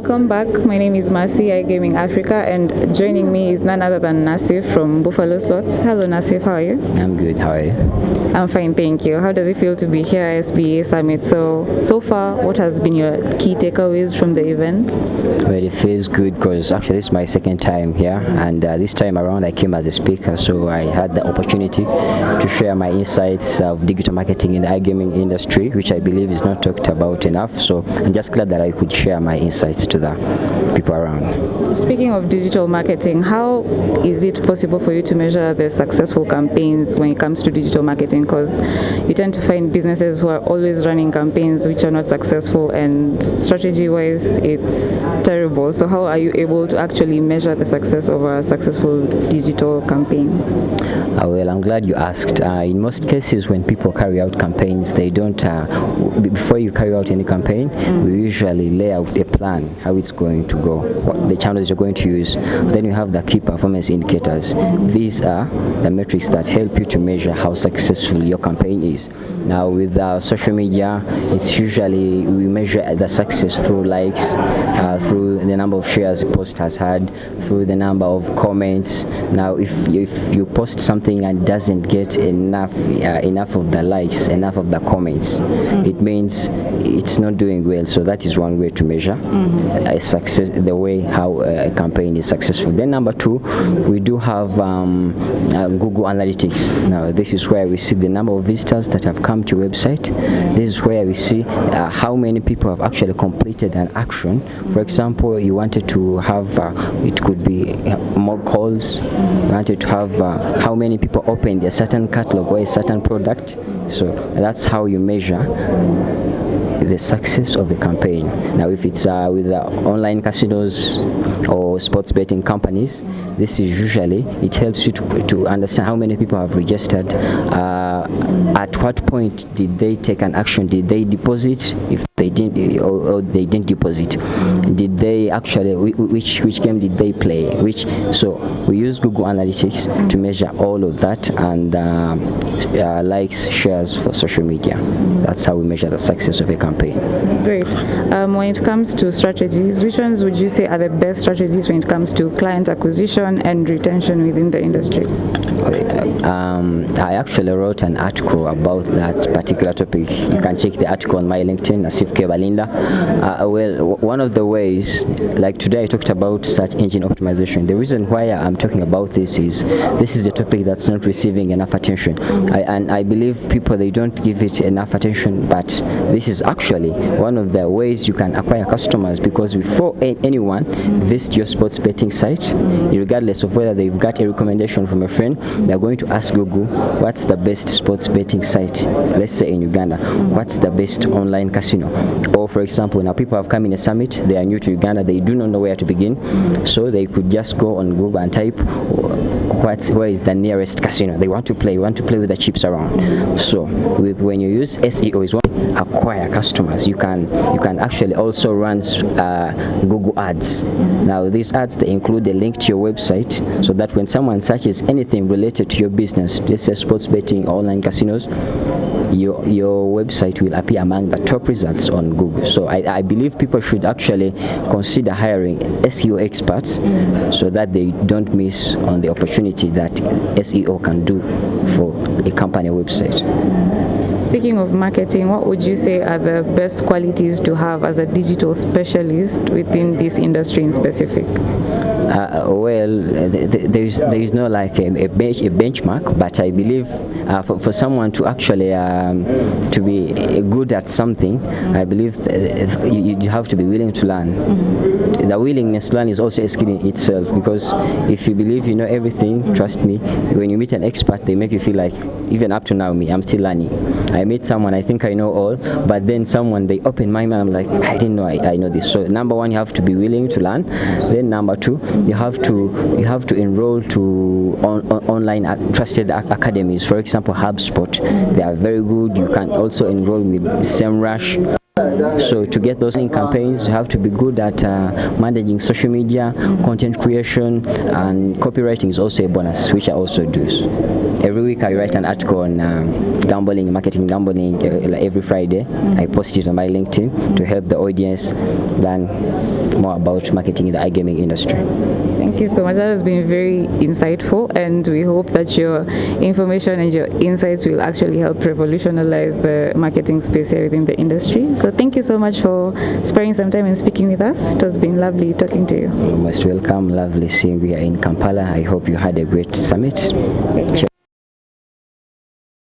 Welcome back. My name is Mercy, iGaming Africa, and joining me is none other than Nasif from Buffalo Slots. Hello, Nasif. How are you? I'm good. How are you? I'm fine, thank you. How does it feel to be here at SBA Summit? So far, what has been your key takeaways from the event? Well, it feels good because actually this is my second time here, and this time around I came as a speaker, so I had the opportunity to share my insights of digital marketing in the iGaming industry, which I believe is not talked about enough. So I'm just glad that I could share my insights to the people around. Speaking of digital marketing, how is it possible for you to measure the successful campaigns when it comes to digital marketing? Because you tend to find businesses who are always running campaigns which are not successful, and strategy-wise, it's terrible. So how are you able to actually measure the success of a successful digital campaign? Well, I'm glad you asked. In most cases, when people carry out campaigns, they don't, before you carry out any campaign, we usually lay out a plan, how it's going to go, what the channels you're going to use. Then you have the key performance indicators. These are the metrics that help you to measure how successful your campaign is. Now, with social media, it's usually we measure the success through likes, through the number of shares a post has had, through the number of comments. Now, if you post something and doesn't get enough of the likes, enough of the comments, it means it's not doing well. So that is one way to measure a success, the way how a campaign is successful. Then number two, we do have Google Analytics. Now, this is where we see the number of visitors that have come to your website. This is where we see how many people have actually completed an action. For example, you wanted to have it could be more calls. You wanted to have how many people opened a certain catalog or a certain product. So that's how you measure the success of the campaign. Now, if it's with online casinos or sports betting companies, this is usually, it helps you to understand how many people have registered, at what point did they take an action, did they deposit, if they didn't, or they didn't deposit, did they actually, which game did they play, so we use Google Analytics to measure all of that, and likes, shares for social media. That's how we measure the success of a campaign. Great. When it comes to strategies, which ones would you say are the best strategies when it comes to client acquisition and retention within the industry? I actually wrote an article about that particular topic. You can check the article on my LinkedIn, Nasif Balinda. Well, one of the ways, like today I talked about search engine optimization. The reason why I'm talking about this is a topic that's not receiving enough attention. And I believe people, they don't give it enough attention, but this is actually one of the ways you can acquire customers, because before anyone visits your sports betting site, regardless of whether they've got a recommendation from a friend, they're going to ask Google, what's the best sports betting site? Let's say in Uganda, what's the best online casino? Or for example, now people have come in a summit, they are new to Uganda, they do not know where to begin, so they could just go on Google and type where is the nearest casino they want to play with the chips around. So when you use SEO, is one acquire customers. You can actually also run Google ads. Now these ads, they include a link to your website, so that when someone searches anything related to your business, let's say sports betting, online casinos, your website will appear among the top results on Google. So I believe people should actually consider hiring SEO experts, so that they don't miss on the opportunity that SEO can do for a company website. Speaking of marketing, what would you say are the best qualities to have as a digital specialist within this industry in specific? Well, there is no like a benchmark, but I believe for someone to actually to be good at something, I believe you have to be willing to learn. The willingness to learn is also a skill in itself, because if you believe you know everything, trust me, when you meet an expert, they make you feel like, even up to now, I'm still learning. I meet someone, I think I know all, but then someone, they open my mind, I'm like, I didn't know I know this. So number one, you have to be willing to learn. Then number two, you have to enroll to online trusted academies. For example, HubSpot, they are very good. You can also enroll with SEMrush. So to get those campaigns, you have to be good at managing social media, content creation, and copywriting is also a bonus, which I also do. Every week I write an article on gambling, marketing gambling. Every Friday I post it on my LinkedIn to help the audience learn more about marketing in the iGaming industry. Thank you so much. That has been very insightful, and we hope that your information and your insights will actually help revolutionize the marketing space here within the industry. So thank you so much for sparing some time and speaking with us. It has been lovely talking to you. You're most welcome. Lovely seeing you here in Kampala. I hope you had a great summit. Yes,